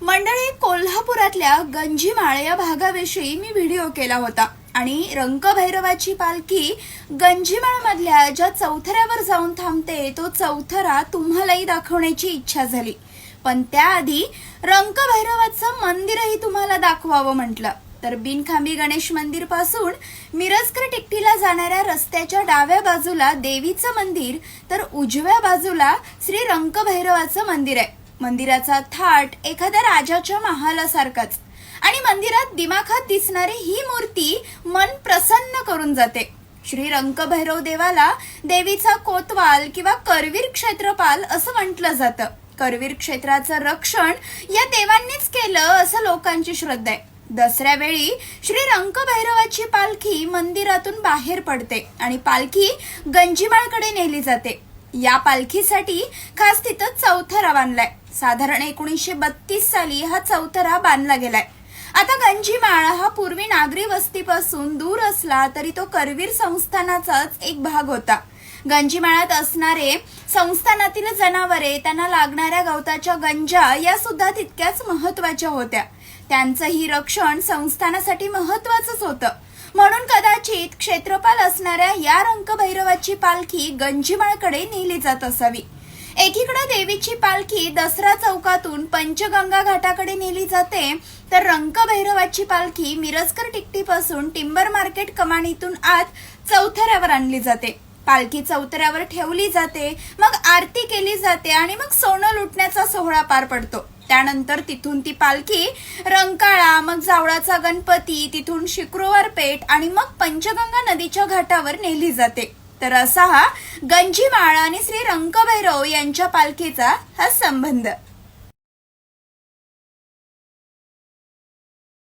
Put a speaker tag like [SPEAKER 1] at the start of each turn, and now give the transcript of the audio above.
[SPEAKER 1] मंडळी, कोल्हापुरातल्या गंजीमाळ या भागाविषयी मी व्हिडिओ केला होता आणि रंकभैरवाची पालखी गंजीमाळ मधल्या ज्या चौथऱ्यावर जाऊन थांबते तो चौथरा तुम्हालाही दाखवण्याची इच्छा झाली. पण त्याआधी रंकभैरवाचं मंदिरही तुम्हाला दाखवावं म्हटलं. तर बिनखांबी गणेश मंदिर पासून मिरजकर टिकटीला जाणाऱ्या रस्त्याच्या डाव्या बाजूला देवीचं मंदिर तर उजव्या बाजूला श्री रंकभैरवाचं मंदिर आहे. मंदिराचा थाट एखाद्या राजाच्या महालासारखाच आणि मंदिरात दिमाखात दिसणारी ही मूर्ती मन प्रसन्न करून जाते. श्री रंकभैरव देवाला देवीचा कोतवाल किंवा करवीर क्षेत्रपाल असं म्हटलं जातं. करवीर क्षेत्राचं रक्षण या देवांनीच केलं असं लोकांची श्रद्धा आहे. दसऱ्या वेळी श्री रंकभैरवाची पालखी मंदिरातून बाहेर पडते आणि पालखी गंजीमाळकडे नेली जाते. या पालखीसाठी खास तिथं चौथरा बांधलाय. साधारण 1932 साली हा चौथरा बांधला गेलाय. आता गंजीमाळ हा पूर्वी नागरी वस्तीपासून दूर असला तरी तो करवीर संस्थानाचाच एक भाग होता. गंजीमाळात असणारे संस्थानातील जनावरे, त्यांना लागणाऱ्या गवताच्या गंजा या सुद्धा तितक्याच महत्वाच्या होत्या. त्यांचंही रक्षण संस्थानासाठी महत्वाचंच होतं. म्हणून कदाचित क्षेत्रपाल असणाऱ्या या रंकभैरवाची पालखी गंजीमाळकडे नेली जात असावी. एकीकडे देवीची पालखी दसरा चौकातून पंचगंगा घाटाकडे नेली जाते तर रंकभैरवाची पालखी मिरजकर टिकटीपासून टिंबर मार्केट कमानीतून आत चौथऱ्यावर आणली जाते. पालखी चौथऱ्यावर ठेवली जाते, मग आरती केली जाते आणि मग सोनं लुटण्याचा सोहळा पार पडतो. त्यानंतर तिथून ती पालखी रंकाळा, मग जावळाचा गणपती, तिथून शुक्रवार पेठ आणि मग पंचगंगा नदीच्या घाटावर नेली जाते. तर असा हा गंजीमाळ आणि श्री रंकभैरव यांच्या पालखीचा हा संबंध.